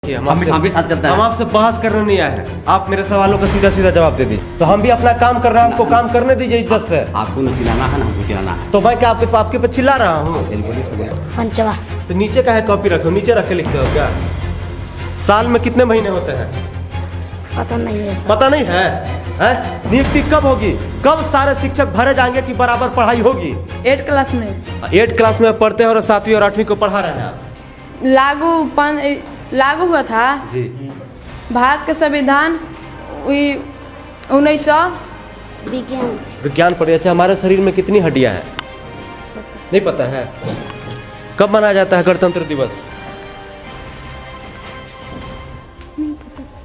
हम आपसे बहस करने नहीं आए हैं। आप मेरे सवालों का सीधा सीधा जवाब दे दीजिए। तो हम भी अपना काम कर रहे हैं, हमको काम करने दीजिए इज्जत से। आपको न चिल्लाना है ना हमको चिल्लाना है। तो मैं क्या आपके पे चिल्ला रहा हूँ? पंचवा। तो नीचे का है कॉपी रखो, नीचे रख के लिखते हो क्या? साल में कितने महीने होते हैं? पता नहीं है सर। पता नहीं है? नियुक्ति कब होगी? कब सारे शिक्षक भरे जाएंगे कि बराबर पढ़ाई होगी? 8 क्लास में 8 क्लास में पढ़ते हैं और 7वीं और 8वीं को पढ़ा रहे हैं आप? लागू हुआ था जी। भारत का संविधान 1900। विज्ञान पढ़िए। अच्छा, हमारे शरीर में कितनी हड्डियां हैं? नहीं पता है? कब मनाया जाता है गणतंत्र दिवस?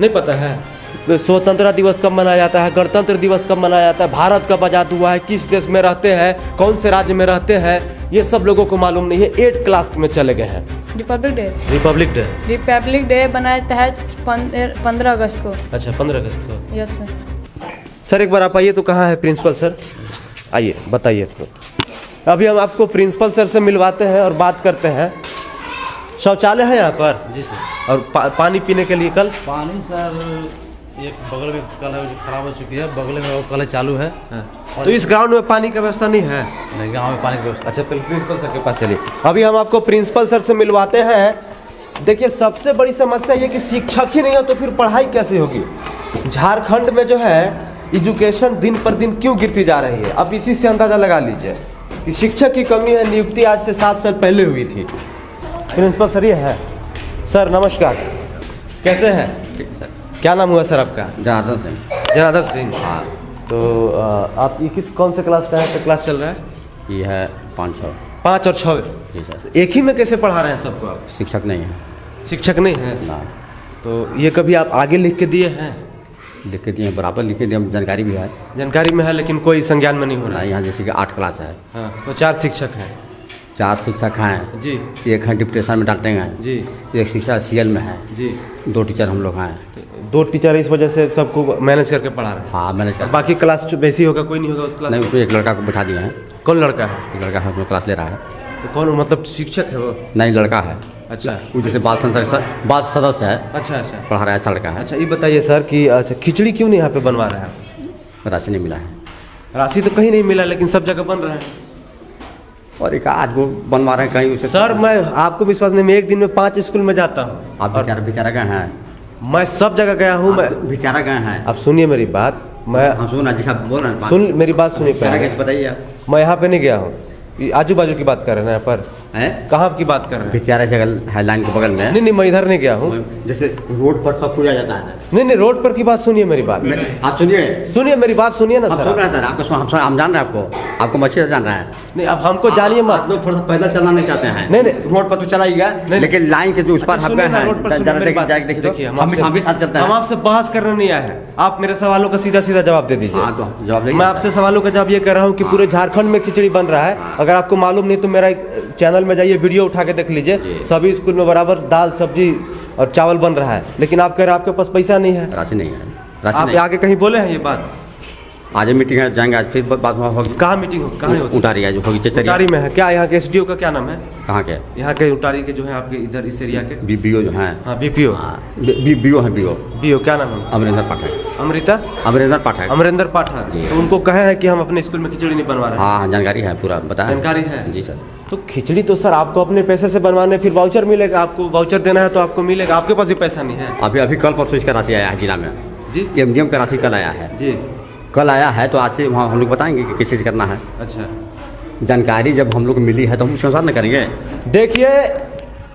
नहीं पता है? स्वतंत्रता दिवस कब मनाया जाता है? गणतंत्र दिवस कब मनाया जाता है? भारत कब आजाद हुआ है? किस देश में रहते हैं? कौन से राज्य में रहते हैं? ये सब लोगों को मालूम नहीं है। 8 क्लास में चले गए हैं। रिपब्लिक डे बनाया है 15 अगस्त को। अच्छा, 15 अगस्त को। Yes sir. सर एक बार आप आइए। तो कहाँ है प्रिंसिपल सर? आइए बताइए। तो अभी हम आपको प्रिंसिपल सर से मिलवाते हैं और बात करते हैं। शौचालय है यहाँ पर? जी सर। और पानी पीने के लिए कल? पानी सर एक बगल में कल है, खराब हो चुकी है, बगल में वो कल चालू है। तो इस ग्राउंड में पानी की व्यवस्था नहीं है? नहीं, गाँव में पानी की व्यवस्था। अच्छा, प्रिंसिपल सर के पास चलिए। अभी हम आपको प्रिंसिपल सर से मिलवाते हैं। देखिए, सबसे बड़ी समस्या ये कि शिक्षक ही नहीं हो तो फिर पढ़ाई कैसे होगी? झारखंड में जो है एजुकेशन दिन पर दिन क्यों गिरती जा रही है? अब इसी से अंदाजा लगा लीजिए कि शिक्षक की कमी है। नियुक्ति आज से 7 साल पहले हुई थी। प्रिंसिपल सर ये है। सर नमस्कार, कैसे हैं? क्या नाम हुआ सर आपका? जनार्दन सिंह। जनार्दन सिंह। हाँ। तो आप ये कौन से क्लास का है? तो क्लास चल रहा है? ये है 5-6। 5 और 6? जी सर। एक ही में कैसे पढ़ा रहे हैं सबको आप? शिक्षक नहीं है। शिक्षक नहीं है ना। तो ये कभी आप आगे लिख के दिए हैं? लिख के दिए, बराबर लिख के दिए, जानकारी भी है। जानकारी में है लेकिन कोई संज्ञान में नहीं हो रहा है। यहाँ जैसे कि 8 क्लास है। हाँ, तो 4 शिक्षक हैं। 4 शिक्षक हैं जी। एक है डिप्टेशन में डांटेंगे हैं जी। एक शिक्षक CL में है जी। 2 टीचर हम लोग हैं। 2 टीचर इस वजह से सबको मैनेज करके पढ़ा रहे हैं। हाँ, मैनेज कर। बाकी क्लास जो वैसी होगा, कोई नहीं होगा उस क्लास नहीं, में? उसमें एक लड़का को बैठा दिए हैं। कौन लड़का है? एक लड़का है, उसमें क्लास ले रहा है। तो कौन, मतलब शिक्षक है वो? नहीं, लड़का है। अच्छा। वो जैसे बाल सदस्य है। अच्छा अच्छा। पढ़ा रहा है, अच्छा लड़का है। अच्छा, ये बताइए सर कि अच्छा खिचड़ी क्यों नहीं यहाँ पे बनवा रहे हैं? राशि नहीं मिला है। राशि तो कहीं नहीं मिला लेकिन सब जगह बन रहा है। और एक आज वो बनवा रहे हैं कहीं उसे। सर मैं आपको विश्वास नहीं, मैं एक दिन में 5 स्कूल में जाता हूँ। आप बेचारा गए हैं। मैं सब जगह गया हूँ। मैं बेचारा गए हैं। आप सुनिए मेरी बात। मैं हम सुना जैसा बोल रहे हैं। सुन, मेरी बात सुनिए पहले। बताइए आप। मैं यहाँ पे नहीं गया हूँ। आजू बाजू की बात कर रहे हैं यहाँ पर? हैं? कहाँ की बात कर रहे हैं? बेचारा जगह है लाइन के बगल में। नहीं, मैं इधर नहीं गया हूँ। जैसे रोड पर सब कुछ आ जाता है। नहीं, रोड पर की बात सुनिए मेरी बात। आप सुनिए मेरी बात सुनिए ना सर। सर। सर आपको हम जान रहे हैं, आपको मच्छी से जान रहे हैं। नहीं, अब हमको जानिए मत। आप लोग थोड़ा सा पैदल चलना नहीं चाहते हैं। नहीं, रोड पर तो चला ही गया, लेकिन लाइन के जो उस पर हम गए हैं। देखिए, हम आपसे बहस करने नहीं आए हैं। आप मेरे सवालों का सीधा सीधा जवाब दे दीजिए। जवाब मैं आपसे सवालों का जवाब ये कर रहा हूँ कि पूरे झारखंड में खिचड़ी बन रहा है। अगर आपको मालूम नहीं तो मेरा एक चैनल में जाइए, वीडियो उठा के देख लीजिए। सभी स्कूल में बराबर दाल सब्जी और चावल बन रहा है, लेकिन आप कह रहे हैं आपके पास पैसा नहीं है। राशि नहीं है। आप आगे कहीं बोले हैं ये बात? आज मीटिंग है, जाएंगे आज, फिर बात होगी। कहाँ मीटिंग होगी? कहाँ होगी? उटारी है जो होगी। उटारी में है क्या? यहाँ के SDO का क्या नाम है? कहाँ के? यहाँ के उटारी के जो है आपके इधर इस एरिया के BO जो है। हाँ, BPO। BO है। BO क्या नाम है? अमरिंदर पाठक। अमरिंदर पाठक। तो उनको कहे हैं कि हम अपने स्कूल में खिचड़ी नहीं बनवा रहे? हाँ, जानकारी है, पूरा बताया। जानकारी है जी सर। तो खिचड़ी तो सर आपको अपने पैसे से बनवाने, फिर वाउचर मिलेगा। आपको वाउचर देना है तो आपको मिलेगा। आपके पास भी पैसा नहीं है। अभी कल परसों इसका राशि आया है जिला में जी। MDM का राशि कल आया है जी। कल आया है, तो आज से वहाँ हम लोग बताएंगे कि किस चीज़ करना है। अच्छा, जानकारी जब हम लोग मिली है तो हम उसके अनुसार न करेंगे। देखिए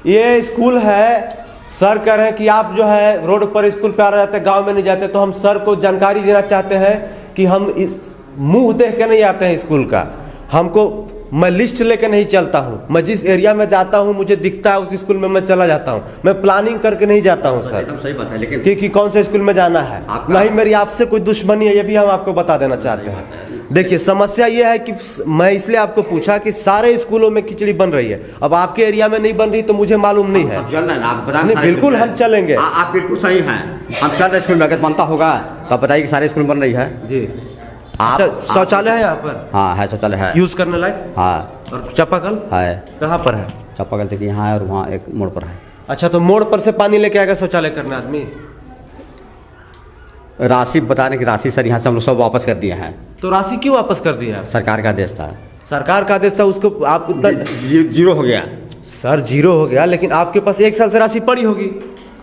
ये स्कूल है। सर कह रहे हैं कि आप जो है रोड पर स्कूल पे आ जाते, गांव में नहीं जाते। तो हम सर को जानकारी देना चाहते हैं कि हम मुंह देख के नहीं आते हैं स्कूल का। हमको, मैं लिस्ट लेके नहीं चलता हूँ। मैं जिस एरिया में जाता हूँ मुझे दिखता है उस स्कूल में मैं चला जाता हूँ। मैं प्लानिंग करके नहीं जाता हूँ सर। एकदम सही बात है, लेकिन कि कौन से स्कूल में जाना है। नहीं, मेरी आपसे कोई दुश्मनी है, ये भी हम आपको बता देना चाहते हैं। देखिए समस्या ये है कि मैं इसलिए आपको पूछा कि सारे स्कूलों में खिचड़ी बन रही है। अब आपके एरिया में नहीं बन रही तो मुझे मालूम नहीं है। नहीं, बिल्कुल हम चलेंगे। आप बिल्कुल सही हैं। हम चल रहे स्कूल में, अगर बनता होगा तो आप बताइए कि सारे स्कूल बन रही है जी। आप शौचालय है यहाँ पर? हाँ है, शौचालय है। यूज करने लायक? हाँ। और चापाकल है। कहाँ पर है? चापाकल तक यहाँ है और वहाँ एक मोड़ पर है। अच्छा, तो मोड़ पर से पानी लेके आएगा शौचालय करने आदमी? राशि बताने की राशि सर यहाँ से हम लोग सब वापस कर दिए हैं। तो राशि क्यों वापस कर दी है? सरकार का आदेश था। सरकार का आदेश था, उसको आप जीरो हो गया सर, जीरो हो गया, लेकिन आपके पास 1 साल से राशि पड़ी होगी।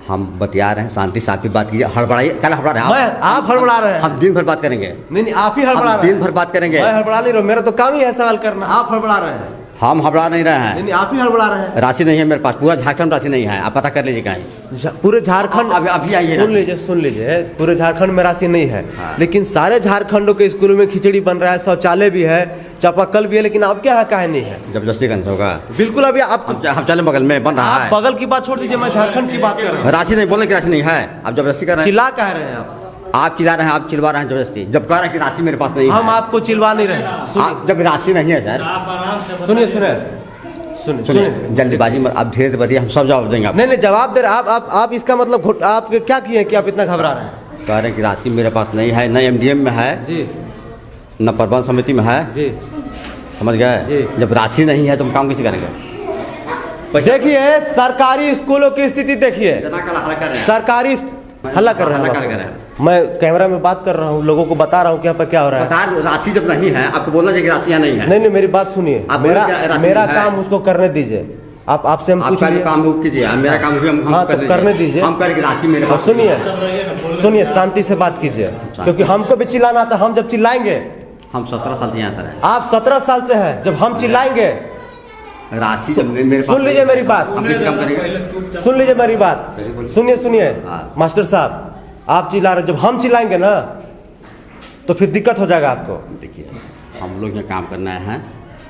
हम बतिया रहे हैं, शांति से आपकी बात कीजिए। हड़बड़ाइए, कल हड़बड़ा रहे हैं आप हड़बड़ा रहे हैं। हम दिन भर बात करेंगे। नहीं, आप ही हड़बड़ा रहे हैं। दिन भर बात करेंगे। मैं हड़बड़ा नहीं रहा, मेरा तो काम ही है सवाल करना। आप हड़बड़ा रहे हैं। हम हड़बड़ा नहीं रहे हैं। नहीं, आप ही हड़बड़ा रहे हैं। राशि नहीं है मेरे पास, पूरा झारखंड राशि नहीं है, आप पता कर लीजिए कहीं। पूरे झारखंड अभी आइए, सुन लीजिए, पूरे झारखंड में राशि नहीं है। हाँ। लेकिन सारे झारखंडों के स्कूलों में खिचड़ी बन रहा है, शौचालय भी है, चापाकल भी है, लेकिन आप क्या काहे नहीं है? जबरदस्ती करना होगा। बिल्कुल, अभी आप हम चले बगल में बन रहा है। बगल की बात छोड़ दीजिए, मैं झारखंड की बात कर रहा हूँ। राशि नहीं, बोलने की राशि नहीं है, आप जबरदस्ती कर रहे हैं। चिल्ला कह रहे हैं आप चिल्ला रहे हैं, आप चिल्वा रहे हैं जबरदस्ती। जब कह रहे हैं कि राशि मेरे पास नहीं है। हम आपको चिल्वा नहीं रहे। जब राशि नहीं है सर, सुनिए, जल्दबाजी में आप धीरे धीरे बताइए, हम सब जवाब देंगे। नहीं, जवाब दे रहे आप इसका मतलब आप क्या किए कि आप इतना घबरा रहे हैं? कह रहे हैं कि राशि मेरे पास नहीं है, न MDM में है जी, न प्रबंध समिति में है जी, समझ गए। जब राशि नहीं है तो हम काम कैसे करेंगे? देखिए सरकारी स्कूलों की स्थिति देखिए। सरकारी हल्ला कर रहे हैं। मैं कैमरा में बात कर रहा हूँ, लोगों को बता रहा हूँ कि यहाँ पर क्या हो रहा है। राशि जब नहीं है आपको बोलना चाहिए कि राशि यहाँ नहीं है। नहीं, मेरी बात सुनिए। मेरा काम उसको करने दीजिए। आपसे हम पूछ लिए, काम कीजिए, मेरा काम भी हम तो करने दीजिए। हम करेंगे, राशि मेरे पास। सुनिए, शांति से बात कीजिए, क्योंकि हमको भी चिल्लाना था। हम जब चिल्लाएंगे, हम 17 साल से यहाँ सर है। आप 17 साल से हैं, जब हम चिल्लाएंगे, राशि मेरे पास। सुन लीजिए मेरी बात, हम किस काम करेंगे? सुन लीजिए मेरी बात, सुनिए मास्टर साहब, आप चिल्ला रहे, जब हम चिल्लाएंगे ना तो फिर दिक्कत हो जाएगा आपको। देखिए, हम लोग यहाँ काम करना है,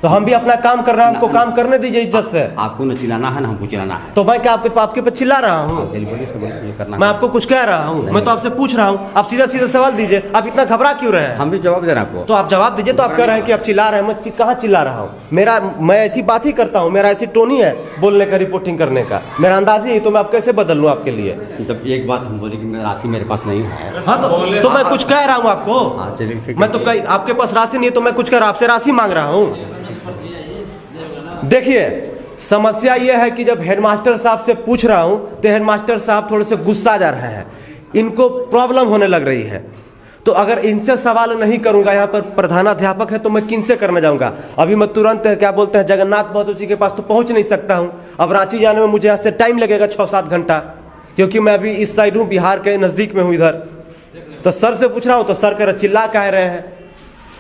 तो हम भी अपना काम कर रहे हैं, हमको काम करने दीजिए इज्जत से। आपको न चिल्लाना है ना हमको चिल्लाना है। तो मैं क्या आपके पे चिल्ला रहा हूँ? मैं आपको कुछ कह रहा हूँ, मैं तो आपसे पूछ रहा हूँ, आप सीधा सीधा सवाल दीजिए। आप इतना घबरा क्यों रहे हैं? हम भी जवाब दे रहे हैं आपको। तो आप जवाब दीजिए। तो आप कह रहे हैं कि आप चिल्ला रहे हैं, मैं कहाँ चिल्ला रहा हूँ? मैं ऐसी बात ही करता हूँ, मेरा ऐसी टोन ही है बोलने का, रिपोर्टिंग करने का, मेरा अंदाज ही। तो मैं आप कैसे बदल लूँ आपके लिए? जब एक बात हम बोले कि राशि मेरे पास नहीं है। हाँ, तो मैं कुछ कह रहा हूँ आपको। मैं तो आपके पास राशि नहीं है, तो मैं कुछ कह रहा हूँ, आपसे राशि मांग रहा हूँ। देखिए, समस्या यह है कि जब हेडमास्टर साहब से पूछ रहा हूं तो हेडमास्टर साहब थोड़े से गुस्सा जा रहे हैं, इनको प्रॉब्लम होने लग रही है। तो अगर इनसे सवाल नहीं करूंगा, यहाँ पर प्रधानाध्यापक है, तो मैं किनसे करने जाऊंगा? अभी मैं तुरंत क्या बोलते हैं जगन्नाथ महतो जी के पास तो पहुंच नहीं सकता हूं। अब रांची जाने में मुझे यहाँ से टाइम लगेगा 6-7 घंटा, क्योंकि मैं अभी इस साइड हूँ, बिहार के नज़दीक में हूँ इधर। तो सर से पूछ रहा हूँ तो सर कह रहे चिल्ला कह रहे हैं।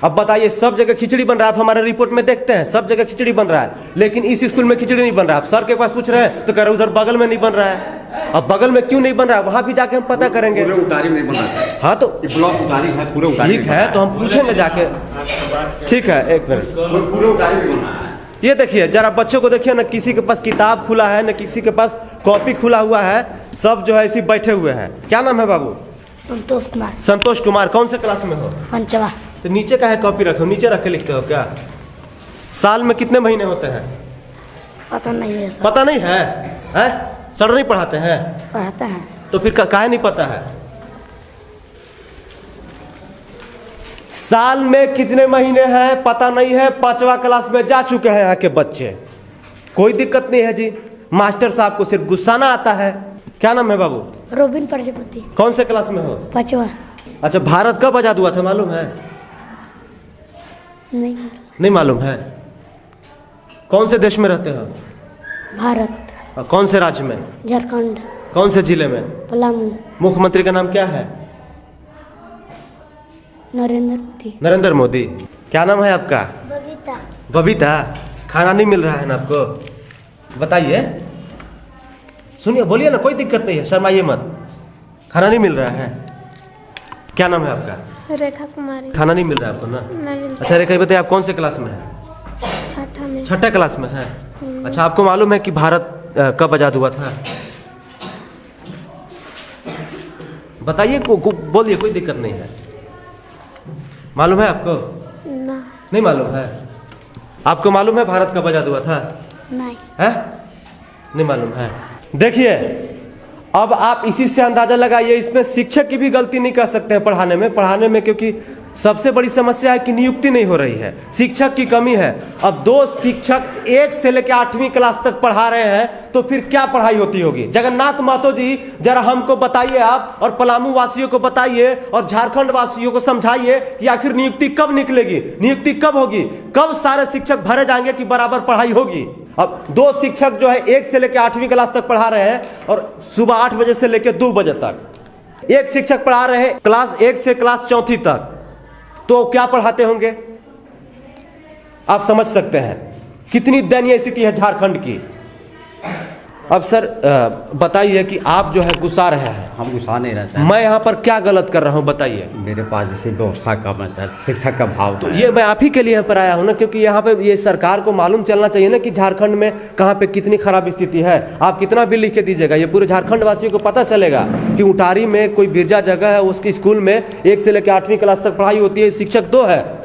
अब बताइए, सब जगह खिचड़ी बन रहा है, आप हमारे रिपोर्ट में देखते हैं सब जगह खिचड़ी बन रहा है, लेकिन इस स्कूल में खिचड़ी नहीं बन रहा है। आप सर के पास पूछ रहे हैं तो कह रहे उधर बगल में नहीं बन रहा है। अब बगल में क्यों नहीं बन रहा है, वहां भी जाके हम पता करेंगे। पूरे उतारी में नहीं बन रहा है। हाँ, तो ब्लॉक उतारी है, पूरे उतारी। ठीक है, तो हम पूछेंगे जाके। ठीक है, एक मिनट, पूरे उतारी में बन रहा है। ये देखिए जरा, बच्चों को देखिए, न किसी के पास किताब खुला है, न किसी के पास कॉपी खुला हुआ है, सब जो है इसी बैठे हुए हैं। क्या नाम है बाबू? संतोष कुमार। संतोष कुमार। कौन से क्लास में हो? 5वां। तो नीचे का है कॉपी रखो, नीचे रख के लिखते हो क्या? साल में कितने महीने होते हैं? पता नहीं है सर। पता नहीं है? सर नहीं पढ़ाते हैं? पढ़ाते हैं। तो फिर काहे नहीं पता है? साल में कितने महीने हैं पता नहीं है। 5वां क्लास में जा चुके हैं यहाँ के बच्चे, कोई दिक्कत नहीं है जी। मास्टर साहब को सिर्फ गुस्साना आता है। क्या नाम है बाबू? रोबिन प्रजापति। कौन से क्लास में हो? 5वां। अच्छा, भारत कब आजाद हुआ था मालूम है? नहीं मालूम है। कौन से देश में रहते हो? भारत। और कौन से राज्य में? झारखंड। कौन से जिले में? पलामू। मुख्यमंत्री का नाम क्या है? नरेंद्र मोदी। नरेंद्र मोदी। क्या नाम है आपका? बबीता। बबीता। खाना नहीं मिल रहा है ना आपको? बताइए, सुनिए, बोलिए ना, कोई दिक्कत नहीं है, शर्माइए मत। खाना नहीं मिल रहा है? क्या नाम है आपका? रेखा कुमारी। खाना नहीं मिल रहा है आपको ना? नहीं। अच्छा रेखा, बताइए आप कौन से क्लास में है? 6ठा में। 6ठा क्लास में है। अच्छा, आपको मालूम है कि भारत कब आजाद हुआ था? बताइए, बोलिए, कोई दिक्कत नहीं है। मालूम है आपको? नहीं मालूम है? आपको मालूम है भारत कब आजाद हुआ था? नहीं है? नहीं मालूम है। देखिए, अब आप इसी से अंदाजा लगाइए, इसमें शिक्षक की भी गलती नहीं कर सकते हैं पढ़ाने में, क्योंकि सबसे बड़ी समस्या है कि नियुक्ति नहीं हो रही है, शिक्षक की कमी है। अब 2 शिक्षक 1 से लेकर 8वीं क्लास तक पढ़ा रहे हैं तो फिर क्या पढ़ाई होती होगी। जगन्नाथ महतो जी जरा हमको बताइए आप, और पलामू वासियों को बताइए और झारखंड वासियों को समझाइए कि आखिर नियुक्ति कब निकलेगी, नियुक्ति कब होगी, कब सारे शिक्षक भरे जाएंगे कि बराबर पढ़ाई होगी। अब 2 शिक्षक जो है 1 से लेकर 8वीं क्लास तक पढ़ा रहे हैं और सुबह 8 बजे से लेकर 2 बजे तक। एक शिक्षक पढ़ा रहे हैं क्लास 1 से क्लास 4 तक, तो क्या पढ़ाते होंगे आप समझ सकते हैं कितनी दयनीय स्थिति है झारखंड की। अब सर बताइए कि आप जो है गुस्सा रहे हैं। हम गुस्सा नहीं रहते, मैं यहाँ पर क्या गलत कर रहा हूँ बताइए। मेरे पास जैसे व्यवस्था कम है सर, शिक्षक का भाव तो ये मैं आप ही के लिए यहाँ पर आया हूँ ना, क्योंकि यहाँ पे ये सरकार को मालूम चलना चाहिए ना कि झारखंड में कहाँ पे कितनी खराब स्थिति है। आप कितना भी लिख के दीजिएगा, ये पूरे झारखंड वासियों को पता चलेगा कि उटारी में कोई बिरजा जगह है, उसके स्कूल में 1 से लेकर 8वीं क्लास तक पढ़ाई होती है, शिक्षक 2 है।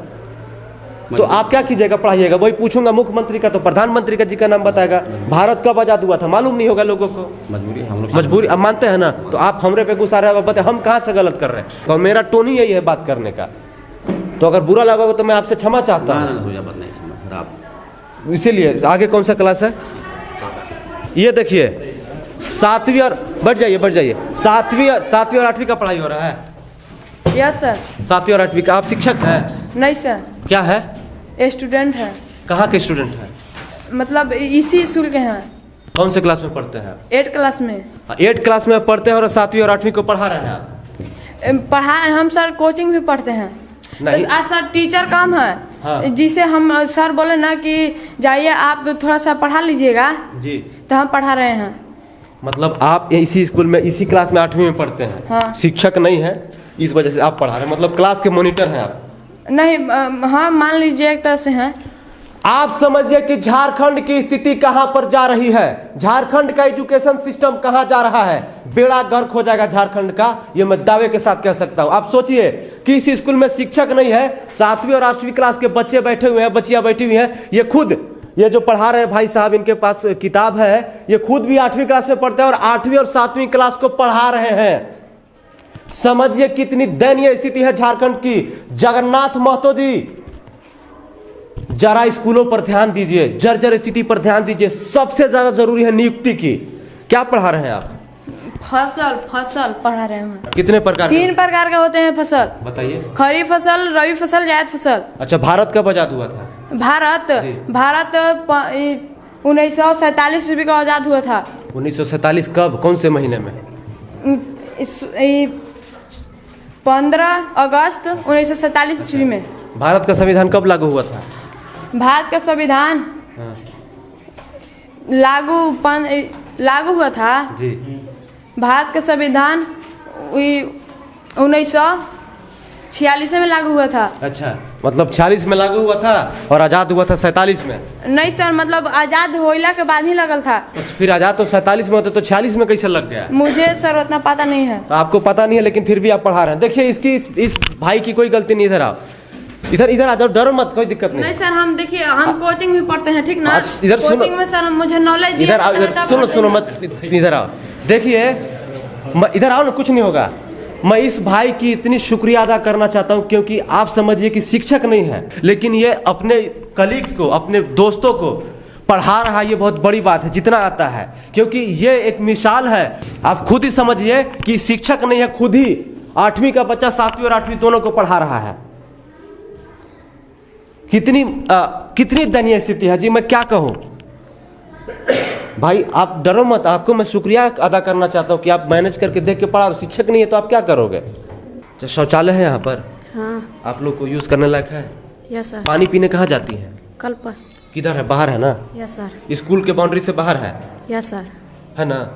तो आप क्या कीजिएगा, पढ़ाइएगा। वही पूछूंगा मुख्यमंत्री का, तो प्रधानमंत्री का जी का नाम बताएगा। भारत कब आजाद हुआ था मालूम नहीं होगा लोगों को, मजबूरी हम लोग मजबूरी अब मानते हैं ना। तो आप हमरे पे गुस्सा रहे, बताए हम कहाँ से गलत कर रहे हैं। तो मेरा टोन ही यही है बात करने का, तो अगर बुरा लगा तो मैं आपसे क्षमा चाहता हूँ। इसीलिए आगे कौन सा क्लास है ये देखिए, 7वीं और बढ़ जाइए 7वीं और 8वीं का पढ़ाई हो रहा है। Yes sir. 7वीं और 8वीं का। आप शिक्षक हैं? नहीं सर। क्या है? स्टूडेंट है। कहाँ के स्टूडेंट हैं? मतलब इसी स्कूल के हैं। कौन से क्लास में पढ़ते हैं? 8 क्लास में। 8 क्लास में पढ़ते हैं और 7वीं और 8वीं को पढ़ा रहे हैं आप? पढ़ा हम सर कोचिंग भी पढ़ते हैं। नहीं। तो आज सर टीचर कम है। हाँ। जिसे हम सर बोले ना कि जाइए आप थोड़ा सा पढ़ा लीजिएगा जी, तो हम पढ़ा रहे हैं। मतलब आप इसी स्कूल में इसी क्लास में 8वीं में पढ़ते हैं? हाँ। शिक्षक नहीं है इस वजह से आप पढ़ा रहे हैं, मतलब क्लास के मॉनिटर हैं आप? नहीं हाँ मान लीजिए एक तरह से हैं। आप समझिए कि झारखंड की स्थिति कहां पर जा रही है, झारखंड का एजुकेशन सिस्टम कहां जा रहा है। बेड़ा गर्क हो जाएगा झारखंड का, ये मैं दावे के साथ कह सकता हूं। आप सोचिए कि इस स्कूल में शिक्षक नहीं है, 7वीं और 8वीं क्लास के बच्चे बैठे हुए हैं, बच्चियां बैठी हुई हैं। ये खुद ये जो पढ़ा रहे हैं भाई साहब, इनके पास किताब है, ये खुद भी 8वीं क्लास में पढ़ते हैं और 8वीं और 7वीं क्लास को पढ़ा रहे हैं। समझिए कितनी दयनीय स्थिति है झारखंड की। जगन्नाथ महतो जी जरा स्कूलों पर ध्यान दीजिए, जर्जर स्थिति पर ध्यान दीजिए। सबसे ज्यादा जरूरी है नियुक्ति की। क्या पढ़ा रहे हैं आप? फसल पढ़ा रहे हैं। कितने प्रकार? 3 प्रकार के होते हैं फसल। बताइए। खरीफ फसल, रबी फसल, जायद फसल। अच्छा, भारत कब आजाद हुआ था? भारत 1947 ईस्वी का आजाद हुआ था। 1947 कब, कौन से महीने में? 15 अगस्त 1947 ईस्वी में। भारत का संविधान कब लागू हुआ था? भारत का संविधान लागू हुआ था जी। भारत का संविधान 1946 में लागू हुआ था। अच्छा, मतलब 46 में लागू हुआ था और आजाद हुआ था 47 में? नहीं सर, मतलब आजाद होइला के बाद ही लगल था। तो फिर आजाद तो 47 में होता, तो 46 में कैसे लग गया? मुझे सर उतना पता नहीं है। तो आपको पता नहीं है लेकिन फिर भी आप पढ़ा रहे हैं। देखिए इसकी इस भाई की कोई गलती नहीं। इधर आओ, इधर आ जाओ, डरो मत, कोई दिक्कत नहीं। नहीं सर, हम देखिए हम कोचिंग भी पढ़ते हैं, ठीक ना? इधर सुनो, कोचिंग में सर मुझे नॉलेज इधर आओ, सुनो मत, इधर आओ। देखिए इधर आओ ना, कुछ नहीं होगा। मैं इस भाई की इतनी शुक्रिया अदा करना चाहता हूं, क्योंकि आप समझिए कि शिक्षक नहीं है लेकिन ये अपने कलीग्स को, अपने दोस्तों को पढ़ा रहा है। ये बहुत बड़ी बात है जितना आता है, क्योंकि ये एक मिसाल है। आप खुद ही समझिए कि शिक्षक नहीं है, खुद ही 8वीं का बच्चा 7वीं और 8वीं दोनों को पढ़ा रहा है। कितनी दयनीय स्थिति है जी, मैं क्या कहूं। भाई आप डरो मत, आपको मैं शुक्रिया अदा करना चाहता हूं कि आप मैनेज करके देख के पढ़ा। और शिक्षक नहीं है तो आप क्या करोगे? शौचालय है यहाँ पर? हाँ। आप लोग को यूज करने लायक है? Yes sir. पानी पीने कहाँ जाती हैं? कल पर। किधर है? बाहर है ना? Yes sir. स्कूल के बाउंड्री से बाहर है? Yes sir. है ना?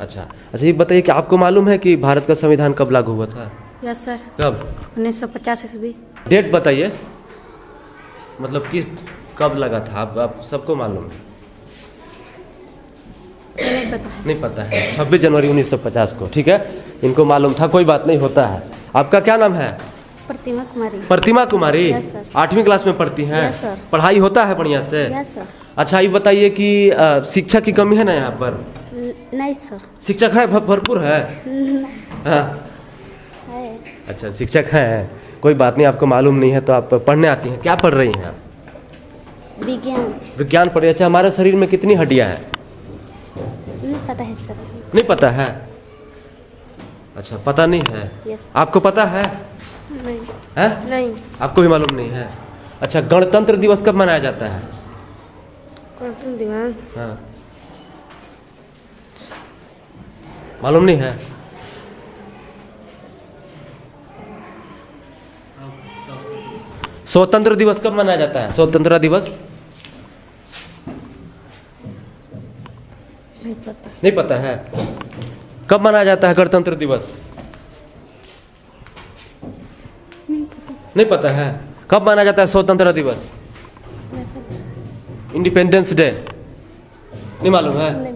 अच्छा, ये बताइए कि आपको मालूम है कि भारत का संविधान कब लागू हुआ था? Yes sir. कब? 1950 ईस्वी। डेट बताइए, मतलब किस कब लगा था? आप सबको मालूम है? नहीं पता है। 26 जनवरी 1950 को, ठीक है, इनको मालूम था, कोई बात नहीं, होता है। आपका क्या नाम है? प्रतिमा कुमारी। प्रतिमा कुमारी? Yes sir. 8वीं क्लास में पढ़ती हैं? Yes sir. पढ़ाई होता है बढ़िया से? Yes sir. अच्छा, ये बताइए कि शिक्षक की कमी है ना यहाँ पर? नहीं सर। शिक्षक है, भरपूर है? हाँ। है। है। अच्छा, शिक्षक हैं, कोई बात नहीं, आपको मालूम नहीं है तो आप पढ़ने आती हैं। क्या पढ़ रही हैं आप? विज्ञान। विज्ञान पढ़ रही हैं। अच्छा, हमारे शरीर में कितनी हड्डियां हैं? नहीं पता है सर। नहीं पता है? अच्छा, पता नहीं है। यस। आपको पता है? नहीं। है? नहीं। आपको भी मालूम नहीं है? अच्छा, गणतंत्र दिवस कब मनाया जाता है? गणतंत्र दिवस हाँ, मालूम नहीं है? स्वतंत्र दिवस कब मनाया जाता है? स्वतंत्रता दिवस नहीं पता। नहीं पता है? कब मनाया जाता है गणतंत्र दिवस? नहीं पता है? कब मनाया जाता है स्वतंत्रता दिवस? इंडिपेंडेंस डे नहीं मालूम है?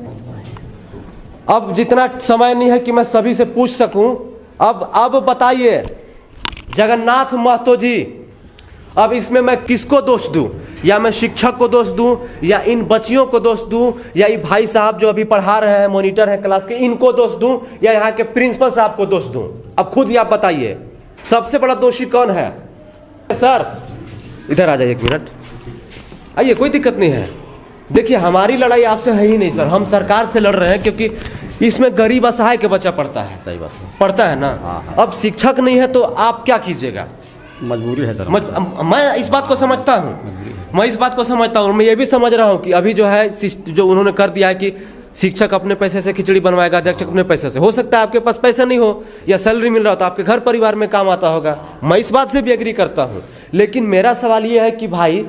अब जितना समय नहीं है कि मैं सभी से पूछ सकूं, अब बताइए जगन्नाथ महतो जी, अब इसमें मैं किसको दोष दूं? या मैं शिक्षक को दोष दूं, या इन बच्चियों को दोष दूं, या ये भाई साहब जो अभी पढ़ा रहे हैं, मॉनिटर हैं क्लास के, इनको दोष दूं, या यहाँ के प्रिंसिपल साहब को दोष दूं? अब खुद ही आप बताइए, सबसे बड़ा दोषी कौन है? सर इधर आ जाइए, एक मिनट आइए, कोई दिक्कत नहीं है। देखिए, हमारी लड़ाई आपसे है ही नहीं सर, हम सरकार से लड़ रहे हैं, क्योंकि इसमें गरीब असहाय के बच्चा पढ़ता है। सही बात है। पढ़ता है ना? अब शिक्षक नहीं है तो आप क्या कीजिएगा? मजबूरी है सर। मैं इस बात को समझता हूँ, मैं इस बात को समझता हूँ। मैं ये भी समझ रहा हूँ कि अभी जो है, जो उन्होंने कर दिया है कि शिक्षक अपने पैसे से खिचड़ी बनवाएगा, अध्यक्ष अपने पैसे से। हो सकता है आपके पास पैसा नहीं हो या सैलरी मिल रहा हो तो आपके घर परिवार में काम आता होगा, मैं इस बात से भी एग्री करता हूँ। लेकिन मेरा सवाल ये है कि भाई,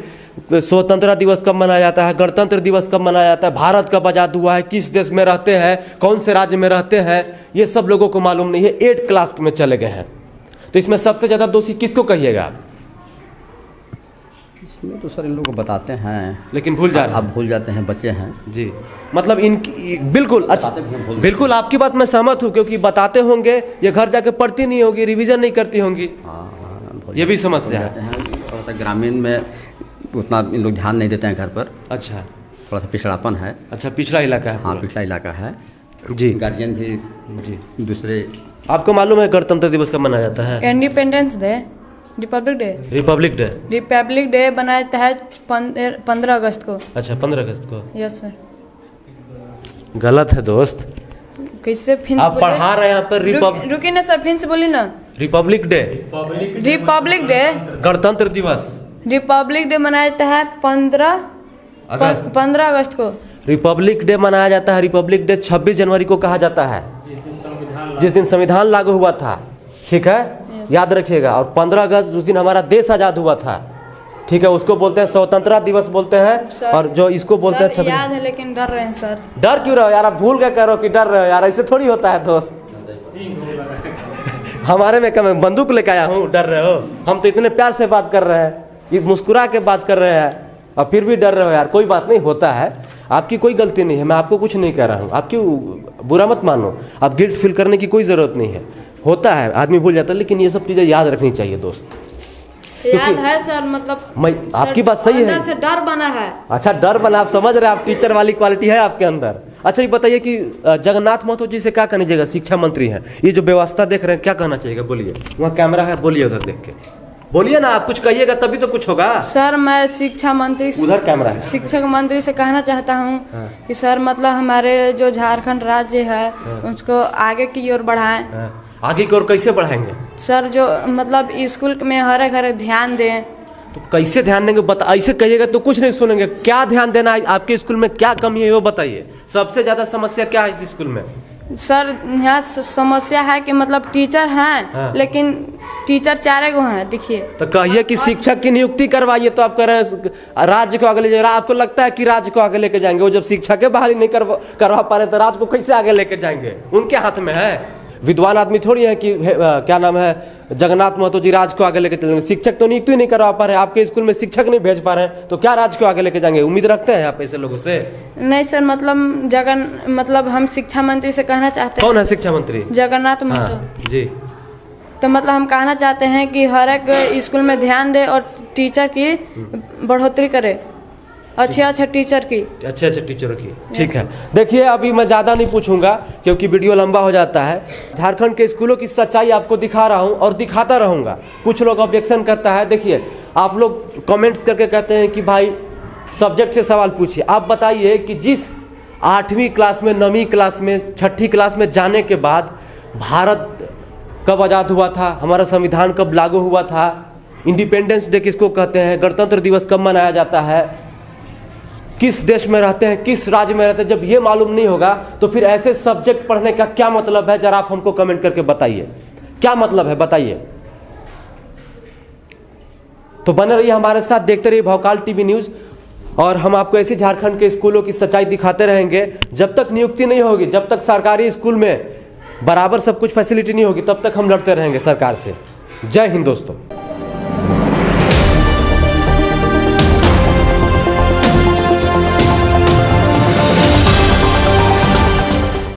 स्वतंत्रता दिवस कब मनाया जाता है? गणतंत्र दिवस कब मनाया जाता है? भारत कब आजाद हुआ है? किस देश में रहते हैं? कौन से राज्य में रहते हैं? ये सब लोगों को मालूम नहीं है, 8 क्लास में चले गए हैं। तो इसमें सबसे ज्यादा दोषी किसको कहिएगा आप? इसमें तो सर इन लोग को बताते हैं, लेकिन भूल जा रहे हैं। अब भूल जाते हैं, बच्चे हैं जी, मतलब इनकी बिल्कुल। अच्छा, बताते भी हैं, भूल बिल्कुल आपकी बात मैं सहमत हूँ, क्योंकि बताते होंगे, ये घर जाके पढ़ती नहीं होगी, रिवीजन नहीं करती होंगी। हाँ, ये भी समस्या है। थोड़ा सा ग्रामीण में उतना इन लोग ध्यान नहीं देते हैं घर पर, अच्छा, थोड़ा सा पिछड़ापन है। अच्छा, पिछड़ा इलाका है। हाँ, पिछड़ा इलाका है जी। गार्जियन भी जी, दूसरे। आपको मालूम है गणतंत्र दिवस कब मनाया जाता है? Independence day, Republic day. Republic day. Republic day बनाया जाता है 15 अगस्त को। अच्छा, 15 अगस्त को। Yes sir. गलत है दोस्त, कैसे फिर आप पढ़ा रहे हैं यहाँ पर। रुकिए ना सर, फिर से बोलिए ना। रिपब्लिक डे, रिपब्लिक डे, गणतंत्र दिवस। रिपब्लिक डे मनाया जाता है 15 अगस्त को। रिपब्लिक डे मनाया जाता है। रिपब्लिक डे 26 जनवरी को कहा जाता है, जिस दिन संविधान लागू हुआ था। ठीक है, याद रखिएगा। और 15 अगस्त उस दिन हमारा देश आजाद हुआ था। ठीक है, उसको बोलते हैं स्वतंत्रता दिवस बोलते हैं। और जो इसको बोलते हैं 26। याद है, लेकिन डर रहे हैं सर। डर क्यों रहे हो यार? आप भूल के कह रहे हो कि डर रहे हो यार, ऐसे थोड़ी होता है दोस्त। हमारे में कम बंदूक लेके आया हूँ, डर रहे हो? हम तो इतने प्यार से बात कर रहे हैं, ये मुस्कुरा के बात कर रहे हैं, और फिर भी डर रहे हो यार। कोई बात नहीं, होता है, आपकी कोई गलती नहीं है, मैं आपको कुछ नहीं कह रहा हूँ। आप क्यों बुरा मत मानो, आप गिल्ट फील करने की कोई ज़रूरत नहीं है। होता है, आदमी भूल जाता है, लेकिन ये सब चीज़ें याद रखनी चाहिए दोस्त। याद है सर, मतलब मैं आपकी बात सही है, अंदर से डर बना है। अच्छा, डर बना, आप समझ रहे हैं, आप टीचर वाली क्वालिटी है आपके अंदर। अच्छा, ये बताइए कि जगन्नाथ महतो जी से क्या कहना चाहिएगा? शिक्षा मंत्री हैं, ये जो व्यवस्था देख रहे हैं, क्या कहना चाहिएगा? बोलिए, वहाँ कैमरा है, बोलिए, उधर देख के बोलिए ना। आप कुछ कहिएगा तभी तो कुछ होगा। सर, मैं शिक्षा मंत्री, उधर कैमरा है, शिक्षक मंत्री से कहना चाहता हूँ कि सर, मतलब हमारे जो झारखंड राज्य है उसको आगे की ओर बढ़ाएं। आगे की ओर कैसे बढ़ाएंगे सर? जो मतलब स्कूल में हर घर ध्यान दें। तो कैसे ध्यान देंगे? बता, ऐसे कहिएगा तो कुछ नहीं सुनेंगे। क्या ध्यान देना है? आपके स्कूल में क्या कमी है वो बताइए। सबसे ज्यादा समस्या क्या है इस स्कूल में? सर, यहाँ समस्या है कि मतलब टीचर हैं, लेकिन टीचर 4 गो हैं। देखिए, तो कहिए कि शिक्षक की नियुक्ति करवाइए। तो आप कह रहे हैं राज्य को आगे ले जाए। आपको लगता है कि राज्य को आगे लेके जाएंगे? वो जब शिक्षक के बहाली नहीं करवा पा रहे तो राज्य को कैसे आगे लेके जाएंगे? उनके हाथ में है। विद्वान आदमी थोड़ी है कि क्या नाम है, जगन्नाथ महतो जी राज को आगे लेके चलेंगे। शिक्षक तो नियुक्ति नहीं करवा पा रहे, आपके स्कूल में शिक्षक नहीं भेज पा रहे हैं, तो क्या राज को आगे लेके जाएंगे? उम्मीद रखते हैं आप ऐसे लोगों से? नहीं सर, मतलब हम शिक्षा मंत्री से कहना चाहते हैं। कौन है शिक्षा मंत्री? जगन्नाथ महतो जी। तो मतलब हम कहना चाहते हैं कि हर एक स्कूल में ध्यान दे और टीचर की बढ़ोतरी करे। अच्छे अच्छे टीचर की। अच्छे अच्छे टीचरों की, ठीक है। देखिए अभी मैं ज़्यादा नहीं पूछूंगा क्योंकि वीडियो लंबा हो जाता है। झारखंड के स्कूलों की सच्चाई आपको दिखा रहा हूं और दिखाता रहूंगा। कुछ लोग ऑब्जेक्शन करता है। देखिए आप लोग कमेंट्स करके कहते हैं कि भाई सब्जेक्ट से सवाल पूछिए। आप बताइए कि जिस 8वीं क्लास में, 9वीं क्लास में, 6ठी क्लास में जाने के बाद भारत कब आज़ाद हुआ था, हमारा संविधान कब लागू हुआ था, इंडिपेंडेंस डे किसको कहते हैं, गणतंत्र दिवस कब मनाया जाता है, किस देश में रहते हैं, किस राज्य में रहते हैं, जब ये मालूम नहीं होगा तो फिर ऐसे सब्जेक्ट पढ़ने का क्या मतलब है? जरा आप हमको कमेंट करके बताइए, क्या मतलब है बताइए। तो बने रहिए हमारे साथ, देखते रहिए भौकाल टीवी न्यूज़ और हम आपको ऐसे झारखंड के स्कूलों की सच्चाई दिखाते रहेंगे। जब तक नियुक्ति नहीं होगी, जब तक सरकारी स्कूल में बराबर सब कुछ फैसिलिटी नहीं होगी, तब तक हम लड़ते रहेंगे सरकार से। जय हिंद दोस्तों।